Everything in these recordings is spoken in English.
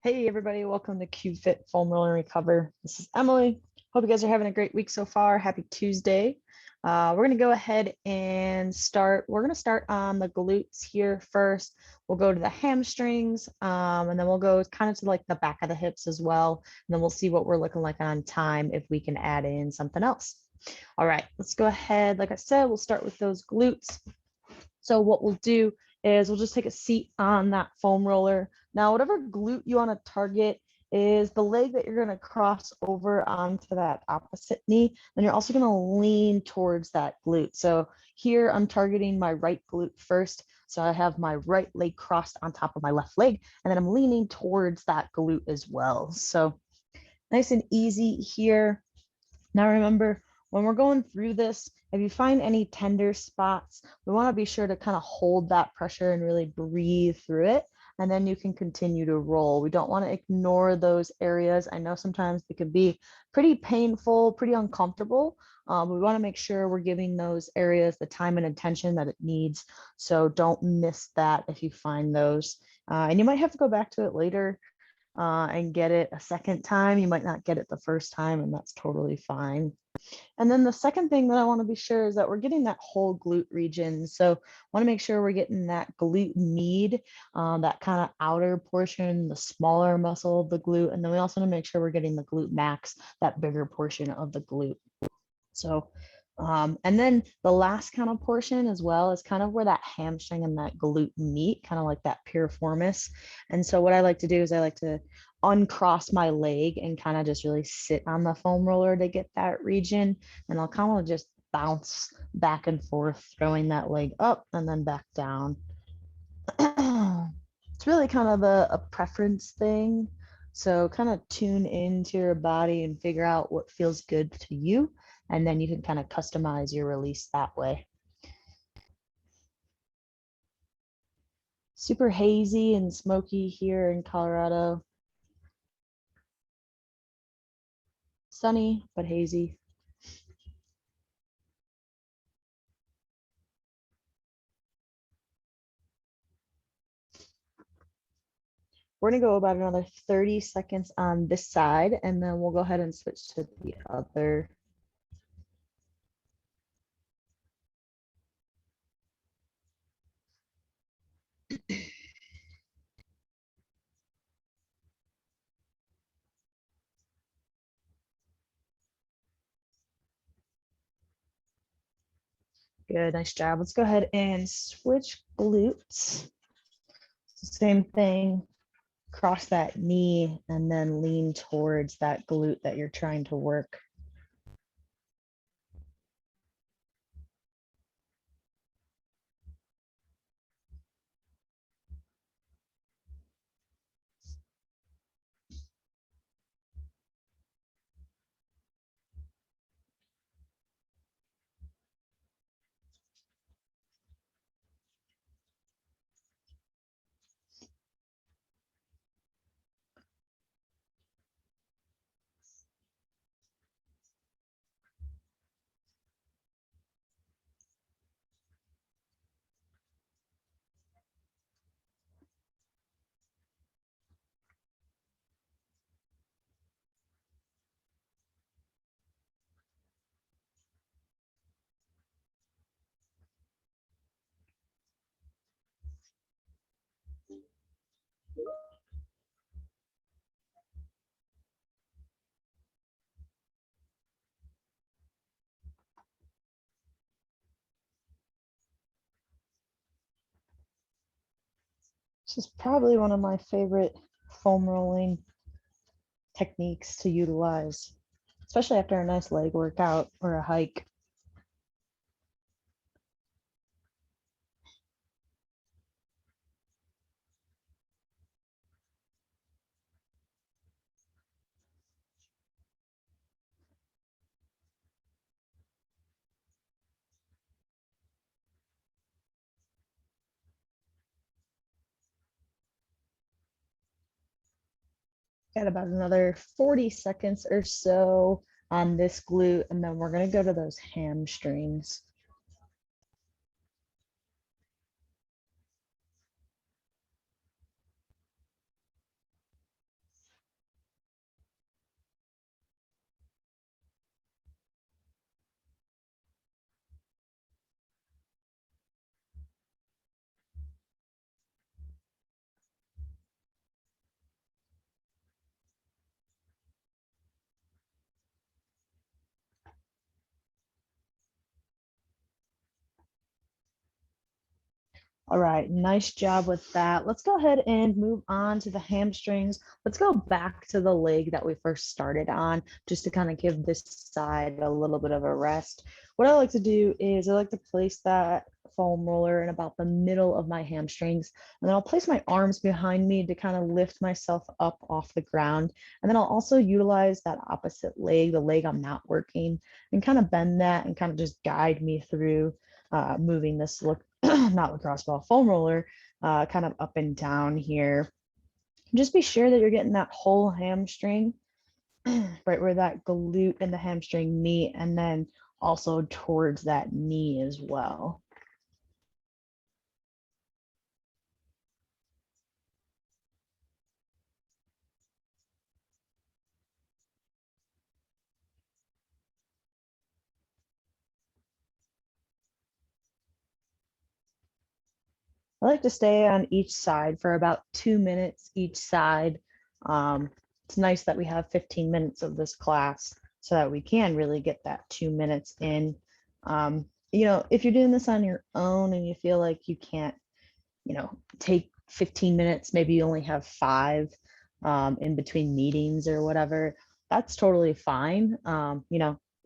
Hey everybody, welcome to CubeFit Foam Roll and Recover. This is Emily. Hope you guys are having a great week so far. Happy Tuesday. We're going to go ahead and start. We're going to start on the glutes here first. We'll go to the hamstrings, and then we'll go kind of to like the back of the hips as well. And then we'll see what we're looking like on time if we can add in something else. All right, let's go ahead. Like I said, we'll start with those glutes. So what we'll do is we'll just take a seat on that foam roller. Now, whatever glute you want to target is the leg that you're going to cross over onto that opposite knee. Then you're also going to lean towards that glute. So here I'm targeting my right glute first. So I have my right leg crossed on top of my left leg, and then I'm leaning towards that glute as well. So nice and easy here. Now remember, when we're going through this, if you find any tender spots, we want to be sure to kind of hold that pressure and really breathe through it. And then you can continue to roll. We don't want to ignore those areas. I know sometimes they can be pretty painful, pretty uncomfortable. We want to make sure we're giving those areas the time and attention that it needs. So don't miss that if you find those. And you might have to go back to it later and get it a second time. You might not get it the first time, and that's totally fine. And then the second thing that I want to be sure is that we're getting that whole glute region. So I want to make sure we're getting that glute med, that kind of outer portion, the smaller muscle of the glute. And then we also want to make sure we're getting the glute max, that bigger portion of the glute. So, and then the last kind of portion as well is kind of where that hamstring and that glute meet, kind of like that piriformis. And so what I like to do is I like to uncross my leg and kind of just really sit on the foam roller to get that region. And I'll kind of just bounce back and forth, throwing that leg up and then back down. It's really kind of a preference thing. So kind of tune into your body and figure out what feels good to you. And then you can kind of customize your release that way. Super hazy and smoky here in Colorado. Sunny, but hazy. We're gonna go about another 30 seconds on this side, and then we'll go ahead and switch to the other. Good, nice job. Let's go ahead and switch glutes. Same thing, cross that knee and then lean towards that glute that you're trying to work. This is probably one of my favorite foam rolling techniques to utilize, especially after a nice leg workout or a hike. Got about another 40 seconds or so on this glute, and then we're going to go to those hamstrings. All right, nice job with that. Let's go ahead and move on to the hamstrings. Let's go back to the leg that we first started on, just to kind of give this side a little bit of a rest. What I like to do is I like to place that foam roller in about the middle of my hamstrings, and then I'll place my arms behind me to kind of lift myself up off the ground. And then I'll also utilize that opposite leg, the leg I'm not working, and kind of bend that and kind of just guide me through moving this not lacrosse ball, foam roller, kind of up and down here. Just be sure that you're getting that whole hamstring, right where that glute and the hamstring meet, and then also towards that knee as well. I like to stay on each side for about 2 minutes each side. It's nice that we have 15 minutes of this class so that we can really get that 2 minutes in. If you're doing this on your own and you feel like you can't, take 15 minutes, maybe you only have 5 in between meetings or whatever, that's totally fine.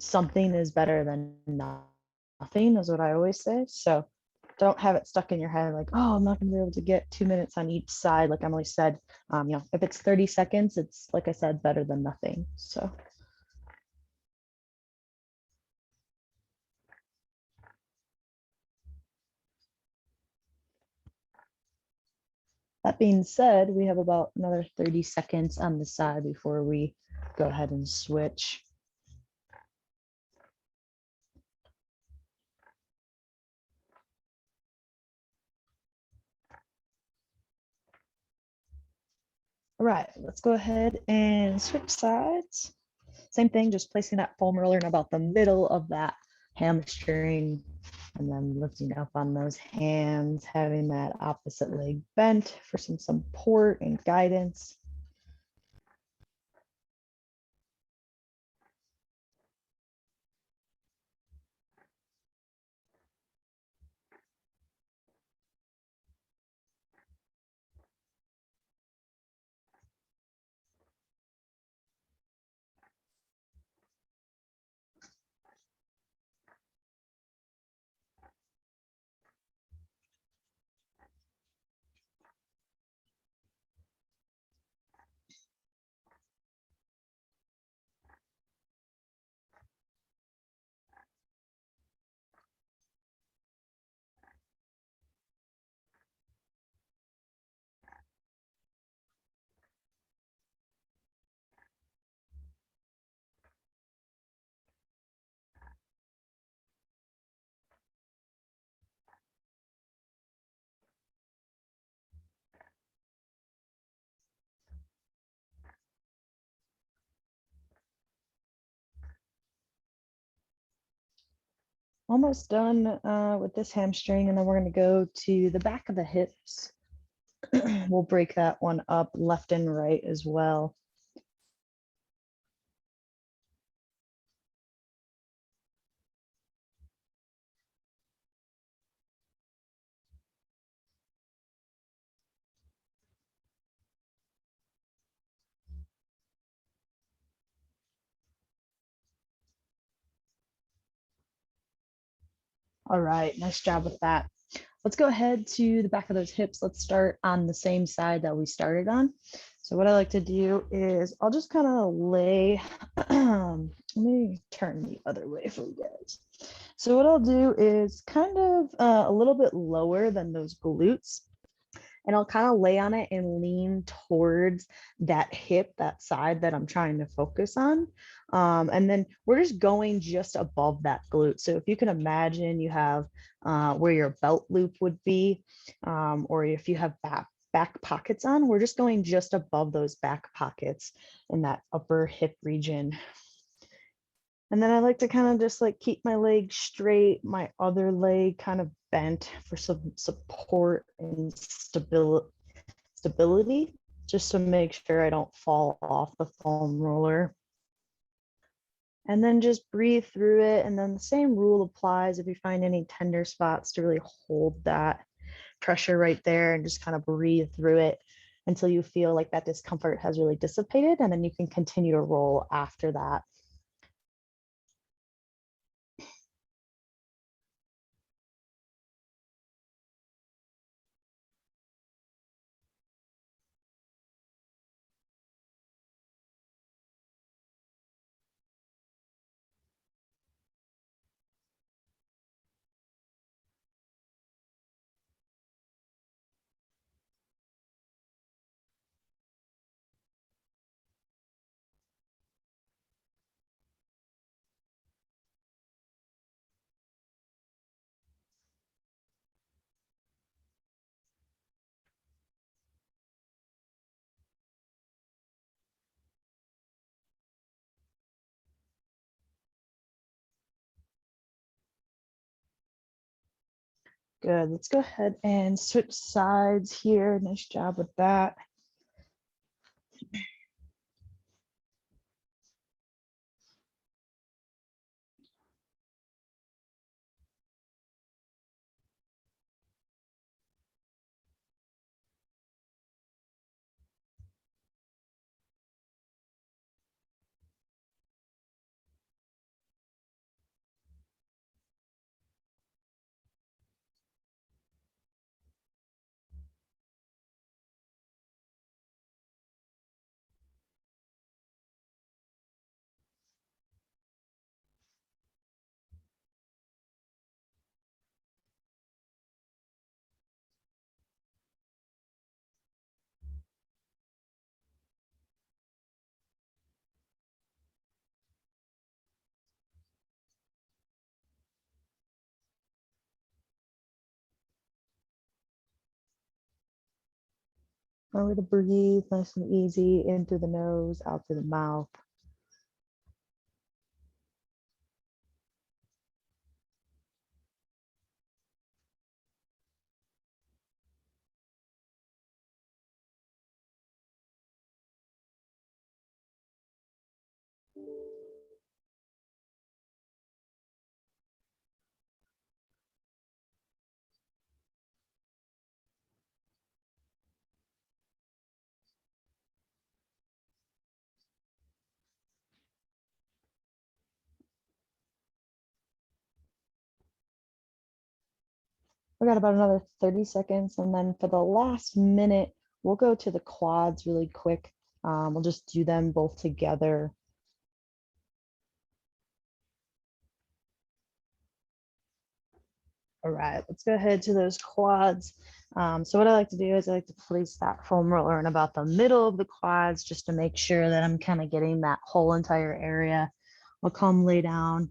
Something is better than nothing, is what I always say. So don't have it stuck in your head like, oh, I'm not going to be able to get 2 minutes on each side. Like Emily said, if it's 30 seconds, it's, like I said, better than nothing. So that being said, we have about another 30 seconds on the side before we go ahead and switch. All right, let's go ahead and switch sides. Same thing, just placing that foam roller in about the middle of that hamstring and then lifting up on those hands, having that opposite leg bent for some support and guidance. Almost done with this hamstring, and then we're going to go to the back of the hips. We'll break that one up left and right as well. All right, nice job with that. Let's go ahead to the back of those hips. Let's start on the same side that we started on. So what I like to do is I'll just kind of lay, let me turn the other way for you guys. So what I'll do is kind of a little bit lower than those glutes, and I'll kind of lay on it and lean towards that hip, that side that I'm trying to focus on. And then we're just going just above that glute. So if you can imagine you have where your belt loop would be, or if you have back pockets on, we're just going just above those back pockets in that upper hip region. And then I like to kind of just like keep my leg straight, my other leg kind of bent for some support and stability, just to make sure I don't fall off the foam roller. And then just breathe through it. And then the same rule applies if you find any tender spots to really hold that pressure right there and just kind of breathe through it until you feel like that discomfort has really dissipated, and then you can continue to roll after that. Good. Let's go ahead and switch sides here. Nice job with that. Remember to breathe nice and easy in through the nose, out through the mouth. We got about another 30 seconds. And then for the last minute, we'll go to the quads really quick. We'll just do them both together. All right, let's go ahead to those quads. So what I like to do is I like to place that foam roller in about the middle of the quads just to make sure that I'm kind of getting that whole entire area. I'll come lay down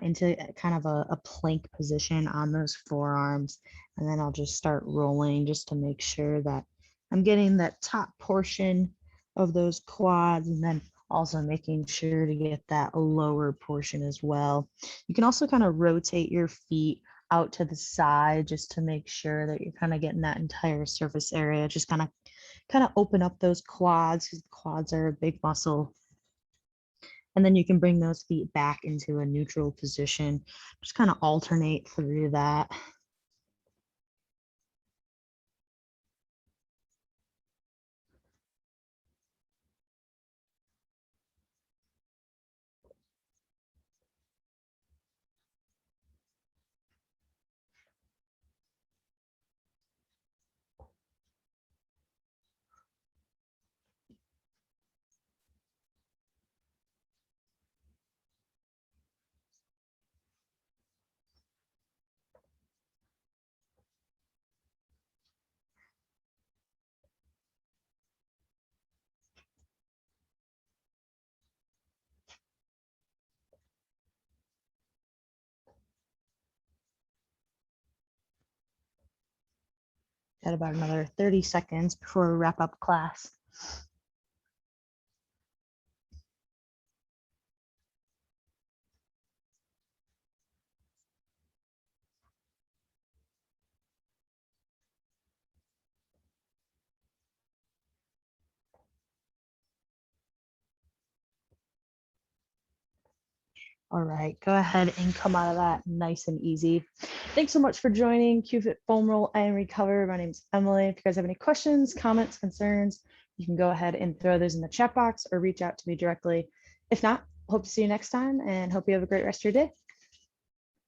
into kind of a plank position on those forearms, and then I'll just start rolling just to make sure that I'm getting that top portion of those quads, and then also making sure to get that lower portion as well. You can also kind of rotate your feet out to the side just to make sure that you're kind of getting that entire surface area. Just kind of open up those quads, because the quads are a big muscle. And then you can bring those feet back into a neutral position. Just kind of alternate through that. Got about another 30 seconds before we wrap up class. All right, go ahead and come out of that nice and easy. Thanks so much for joining QFit Foam Roll and Recover. My name's Emily. If you guys have any questions, comments, concerns, you can go ahead and throw those in the chat box or reach out to me directly. If not, hope to see you next time and hope you have a great rest of your day.